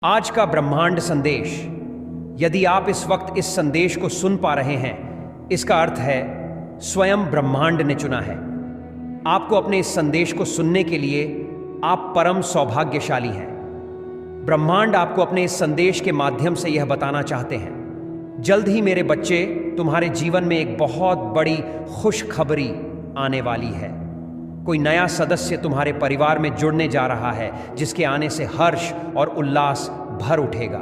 आज का ब्रह्मांड संदेश। यदि आप इस वक्त इस संदेश को सुन पा रहे हैं, इसका अर्थ है स्वयं ब्रह्मांड ने चुना है आपको अपने इस संदेश को सुनने के लिए। आप परम सौभाग्यशाली हैं। ब्रह्मांड आपको अपने इस संदेश के माध्यम से यह बताना चाहते हैं, जल्द ही मेरे बच्चे, तुम्हारे जीवन में एक बहुत बड़ी खुशखबरी आने वाली है। कोई नया सदस्य तुम्हारे परिवार में जुड़ने जा रहा है, जिसके आने से हर्ष और उल्लास भर उठेगा।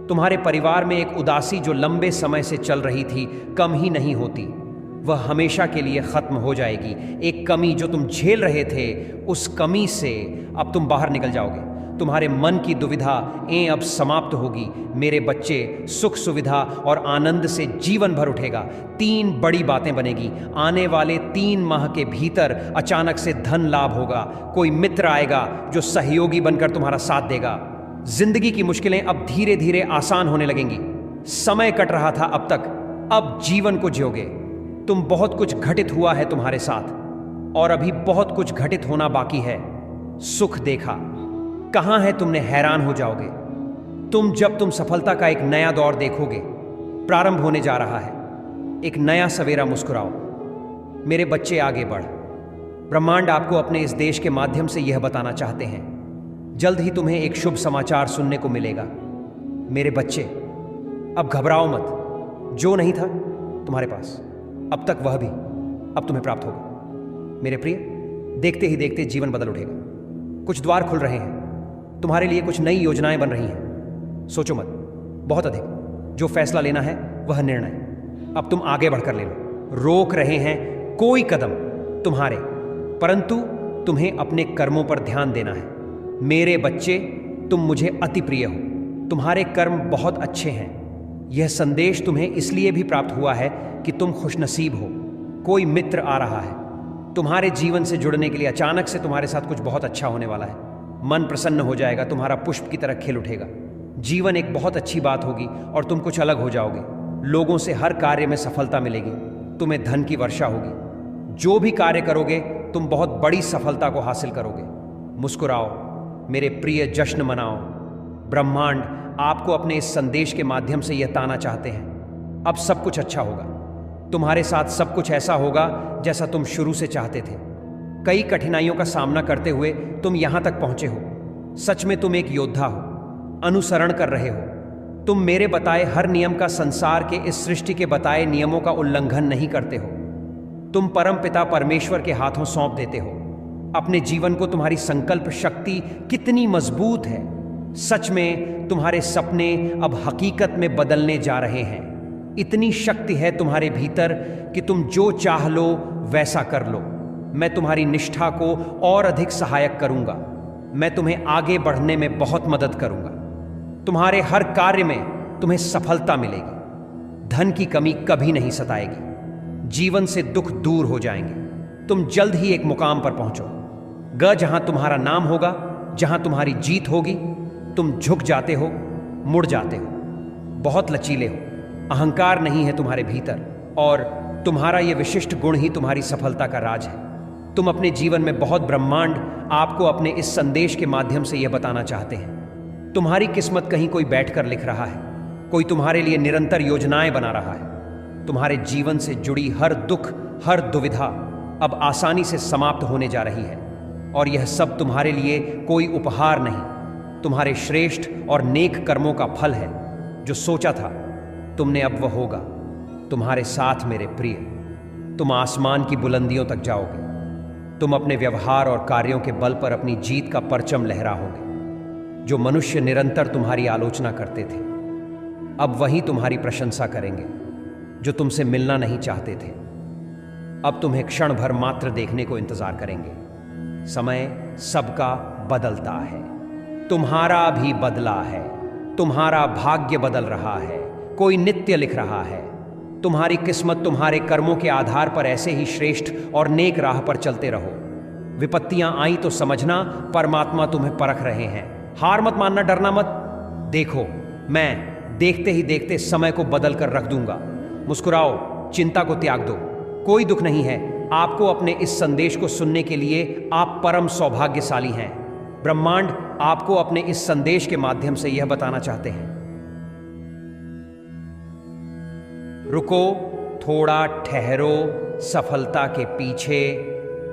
तुम्हारे परिवार में एक उदासी जो लंबे समय से चल रही थी, कम ही नहीं होती, वह हमेशा के लिए खत्म हो जाएगी। एक कमी जो तुम झेल रहे थे, उस कमी से अब तुम बाहर निकल जाओगे। तुम्हारे मन की दुविधा अब समाप्त होगी। मेरे बच्चे, सुख सुविधा और आनंद से जीवन भर उठेगा। 3 बड़ी बातें बनेगी। आने वाले 3 माह के भीतर अचानक से धन लाभ होगा। कोई मित्र आएगा जो सहयोगी बनकर तुम्हारा साथ देगा। जिंदगी की मुश्किलें अब धीरे धीरे आसान होने लगेंगी। समय कट रहा था अब तक, अब जीवन को जियोगे तुम। बहुत कुछ घटित हुआ है तुम्हारे साथ और अभी बहुत कुछ घटित होना बाकी है। सुख देखा, कहां है तुमने हैरान हो जाओगे जब तुम सफलता का एक नया दौर देखोगे। प्रारंभ होने जा रहा है एक नया सवेरा। मुस्कुराओ मेरे बच्चे, आगे बढ़। ब्रह्मांड आपको अपने इस देश के माध्यम से यह बताना चाहते हैं, जल्द ही तुम्हें एक शुभ समाचार सुनने को मिलेगा। मेरे बच्चे, अब घबराओ मत। जो नहीं था तुम्हारे पास अब तक, वह भी अब तुम्हें प्राप्त होगा। मेरे प्रिय, देखते ही देखते जीवन बदल उठेगा। कुछ द्वार खुल रहे हैं तुम्हारे लिए, कुछ नई योजनाएं बन रही हैं। सोचो मत बहुत अधिक। जो फैसला लेना है वह निर्णय अब तुम आगे बढ़कर ले लो। रोक रहे हैं कोई कदम तुम्हारे, परंतु तुम्हें अपने कर्मों पर ध्यान देना है। मेरे बच्चे, तुम मुझे अति प्रिय हो। तुम्हारे कर्म बहुत अच्छे हैं। यह संदेश तुम्हें इसलिए भी प्राप्त हुआ है कि तुम खुशनसीब हो। कोई मित्र आ रहा है तुम्हारे जीवन से जुड़ने के लिए। अचानक से तुम्हारे साथ कुछ बहुत अच्छा होने वाला है। मन प्रसन्न हो जाएगा, तुम्हारा पुष्प की तरह खिल उठेगा। जीवन एक बहुत अच्छी बात होगी और तुम कुछ अलग हो जाओगे। लोगों से हर कार्य में सफलता मिलेगी। तुम्हें धन की वर्षा होगी। जो भी कार्य करोगे तुम बहुत बड़ी सफलता को हासिल करोगे। मुस्कुराओ मेरे प्रिय, जश्न मनाओ। ब्रह्मांड आपको अपने इस संदेश के माध्यम से यह ताना चाहते हैं, अब सब कुछ अच्छा होगा। तुम्हारे साथ सब कुछ ऐसा होगा जैसा तुम शुरू से चाहते थे। कई कठिनाइयों का सामना करते हुए तुम यहां तक पहुंचे हो। सच में तुम एक योद्धा हो, अनुसरण कर रहे हो। तुम मेरे बताए हर नियम का, संसार के इस सृष्टि के बताए नियमों का उल्लंघन नहीं करते हो। तुम परमपिता परमेश्वर के हाथों सौंप देते हो अपने जीवन को। तुम्हारी संकल्प शक्ति कितनी मजबूत है। सच में तुम्हारे सपने अब हकीकत में बदलने जा रहे हैं। इतनी शक्ति है तुम्हारे भीतर कि तुम जो चाह लो वैसा कर लो। मैं तुम्हारी निष्ठा को और अधिक सहायक करूंगा। मैं तुम्हें आगे बढ़ने में बहुत मदद करूंगा। तुम्हारे हर कार्य में तुम्हें सफलता मिलेगी। धन की कमी कभी नहीं सताएगी। जीवन से दुख दूर हो जाएंगे। तुम जल्द ही एक मुकाम पर पहुंचो जहां तुम्हारा नाम होगा, जहां तुम्हारी जीत होगी। तुम झुक जाते हो, मुड़ जाते हो। बहुत लचीले हो, अहंकार नहीं है तुम्हारे भीतर, और तुम्हारा यह विशिष्ट गुण ही तुम्हारी सफलता का राज है। तुम अपने जीवन में बहुत। ब्रह्मांड आपको अपने इस संदेश के माध्यम से यह बताना चाहते हैं, तुम्हारी किस्मत कहीं कोई बैठकर लिख रहा है। कोई तुम्हारे लिए निरंतर योजनाएं बना रहा है। तुम्हारे जीवन से जुड़ी हर दुख, हर दुविधा अब आसानी से समाप्त होने जा रही है। और यह सब तुम्हारे लिए कोई उपहार नहीं, तुम्हारे श्रेष्ठ और नेक कर्मों का फल है। जो सोचा था तुमने, अब वह होगा तुम्हारे साथ। मेरे प्रिय, तुम आसमान की बुलंदियों तक जाओगे। तुम अपने व्यवहार और कार्यों के बल पर अपनी जीत का परचम लहराओगे। जो मनुष्य निरंतर तुम्हारी आलोचना करते थे, अब वही तुम्हारी प्रशंसा करेंगे। जो तुमसे मिलना नहीं चाहते थे, अब तुम्हें क्षण भर मात्र देखने को इंतजार करेंगे। समय सबका बदलता है, तुम्हारा भी बदला है। तुम्हारा भाग्य बदल रहा है, कोई नित्य लिख रहा है। तुम्हारी किस्मत तुम्हारे कर्मों के आधार पर ऐसे ही श्रेष्ठ और नेक राह पर चलते रहो। विपत्तियां आई तो समझना परमात्मा तुम्हें परख रहे हैं। हार मत मानना, डरना मत। देखो, मैं देखते ही देखते समय को बदल कर रख दूंगा। मुस्कुराओ, चिंता को त्याग दो। कोई दुख नहीं है। आपको अपने इस संदेश को सुनने के लिए आप परम सौभाग्यशाली हैं। ब्रह्मांड आपको अपने इस संदेश के माध्यम से यह बताना चाहते हैं। रुको, थोड़ा ठहरो। सफलता के पीछे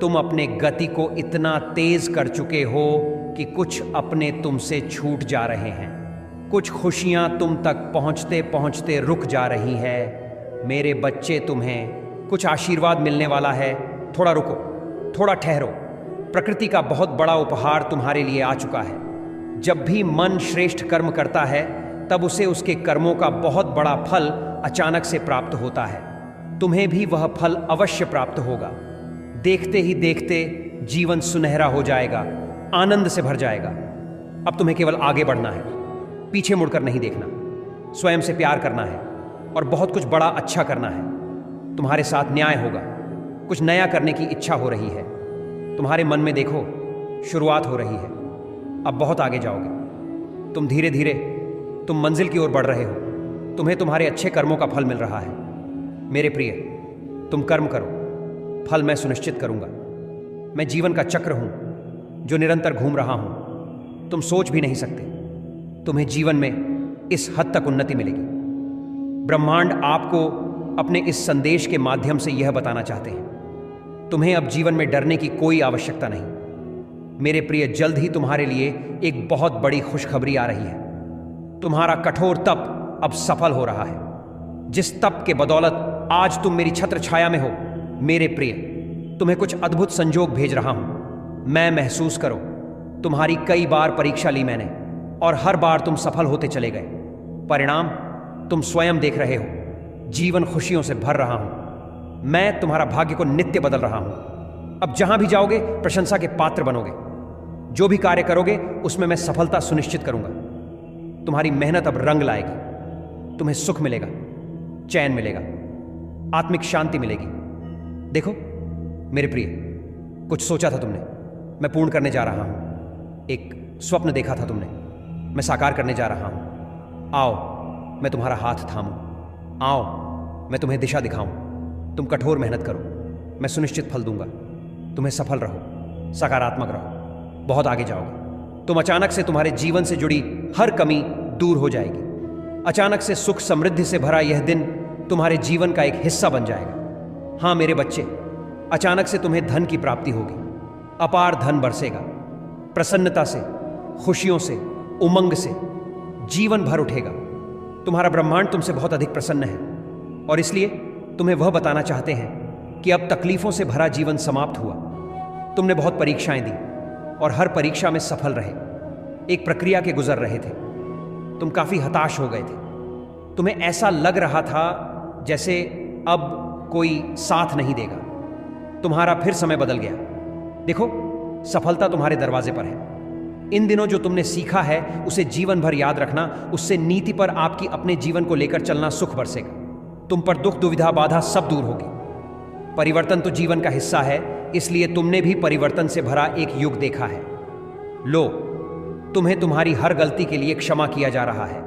तुम अपने गति को इतना तेज कर चुके हो कि कुछ अपने तुमसे छूट जा रहे हैं। कुछ खुशियां तुम तक पहुंचते पहुंचते रुक जा रही है। मेरे बच्चे, तुम्हें कुछ आशीर्वाद मिलने वाला है। थोड़ा रुको, थोड़ा ठहरो। प्रकृति का बहुत बड़ा उपहार तुम्हारे लिए आ चुका है। जब भी मन श्रेष्ठ कर्म करता है तब उसे उसके कर्मों का बहुत बड़ा फल अचानक से प्राप्त होता है। तुम्हें भी वह फल अवश्य प्राप्त होगा। देखते ही देखते जीवन सुनहरा हो जाएगा, आनंद से भर जाएगा। अब तुम्हें केवल आगे बढ़ना है, पीछे मुड़कर नहीं देखना। स्वयं से प्यार करना है और बहुत कुछ बड़ा अच्छा करना है। तुम्हारे साथ न्याय होगा। कुछ नया करने की इच्छा हो रही है। तुम्हारे मन में देखो, शुरुआत हो रही है। अब बहुत आगे जाओगे। तुम धीरे धीरे तुम मंजिल की ओर बढ़ रहे हो। तुम्हें तुम्हारे अच्छे कर्मों का फल मिल रहा है। मेरे प्रिय, तुम कर्म करो, फल मैं सुनिश्चित करूंगा। मैं जीवन का चक्र हूं जो निरंतर घूम रहा हूं। तुम सोच भी नहीं सकते तुम्हें जीवन में इस हद तक उन्नति मिलेगी। ब्रह्मांड आपको अपने इस संदेश के माध्यम से यह बताना चाहते हैं, तुम्हें अब जीवन में डरने की कोई आवश्यकता नहीं। मेरे प्रिय, जल्द ही तुम्हारे लिए एक बहुत बड़ी खुशखबरी आ रही है। तुम्हारा कठोर तप अब सफल हो रहा है। जिस तप के बदौलत आज तुम मेरी छत्र छाया में हो, मेरे प्रिय, तुम्हें कुछ अद्भुत संजोग भेज रहा हूं। मैं महसूस करो, तुम्हारी कई बार परीक्षा ली मैंने और हर बार तुम सफल होते चले गए। परिणाम तुम स्वयं देख रहे हो। जीवन खुशियों से भर रहा हूं। मैं तुम्हारा भाग्य को नित्य बदल रहा हूं। अब जहां भी जाओगे प्रशंसा के पात्र बनोगे। जो भी कार्य करोगे उसमें मैं सफलता सुनिश्चित करूंगा। तुम्हारी मेहनत अब रंग लाएगी। तुम्हें सुख मिलेगा, चैन मिलेगा, आत्मिक शांति मिलेगी। देखो मेरे प्रिय, कुछ सोचा था तुमने, मैं पूर्ण करने जा रहा हूं। एक स्वप्न देखा था तुमने, मैं साकार करने जा रहा हूं। आओ, मैं तुम्हारा हाथ थामूं। आओ, मैं तुम्हें दिशा दिखाऊं। तुम कठोर मेहनत करो, मैं सुनिश्चित फल दूंगा। तुम्हें सफल रहो, सकारात्मक रहो, बहुत आगे जाओगे। तुम अचानक से तुम्हारे जीवन से जुड़ी हर कमी दूर हो जाएगी। अचानक से सुख समृद्धि से भरा यह दिन तुम्हारे जीवन का एक हिस्सा बन जाएगा। हाँ मेरे बच्चे, अचानक से तुम्हें धन की प्राप्ति होगी। अपार धन बरसेगा। प्रसन्नता से, खुशियों से, उमंग से जीवन भर उठेगा। तुम्हारा ब्रह्मांड तुमसे बहुत अधिक प्रसन्न है और इसलिए तुम्हें वह बताना चाहते हैं कि अब तकलीफों से भरा जीवन समाप्त हुआ। तुमने बहुत परीक्षाएं दी और हर परीक्षा में सफल रहे। एक प्रक्रिया के गुजर रहे थे। तुम काफी हताश हो गए थे। तुम्हें ऐसा लग रहा था जैसे अब कोई साथ नहीं देगा। तुम्हारा फिर समय बदल गया। देखो, सफलता तुम्हारे दरवाजे पर है। इन दिनों जो तुमने सीखा है उसे जीवन भर याद रखना। उससे नीति पर आपकी अपने जीवन को लेकर चलना सुख बरसेगा। तुम पर दुख, दुविधा, बाधा सब दूर होगी। परिवर्तन तो जीवन का हिस्सा है, इसलिए तुमने भी परिवर्तन से भरा एक युग देखा है। लो, तुम्हें तुम्हारी हर गलती के लिए क्षमा किया जा रहा है।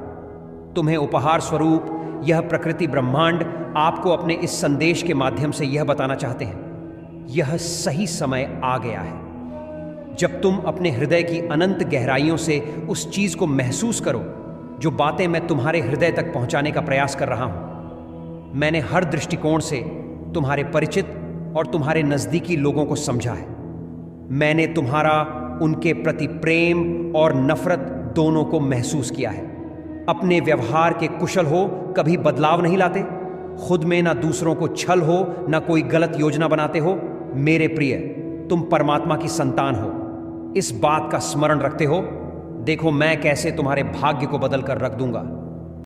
तुम्हें उपहार स्वरूप यह प्रकृति ब्रह्मांड आपको अपने इस संदेश के माध्यम से यह बताना चाहते हैं, यह सही समय आ गया है जब तुम अपने हृदय की अनंत गहराइयों से उस चीज को महसूस करो जो बातें मैं तुम्हारे हृदय तक पहुंचाने का प्रयास कर रहा हूं। मैंने हर दृष्टिकोण से तुम्हारे परिचित और तुम्हारे नजदीकी लोगों को समझा है। मैंने तुम्हारा उनके प्रति प्रेम और नफरत दोनों को महसूस किया है। अपने व्यवहार के कुशल हो, कभी बदलाव नहीं लाते। खुद में ना दूसरों को छल हो, ना कोई गलत योजना बनाते हो। मेरे प्रिय, तुम परमात्मा की संतान हो। इस बात का स्मरण रखते हो। देखो मैं कैसे तुम्हारे भाग्य को बदल कर रख दूंगा।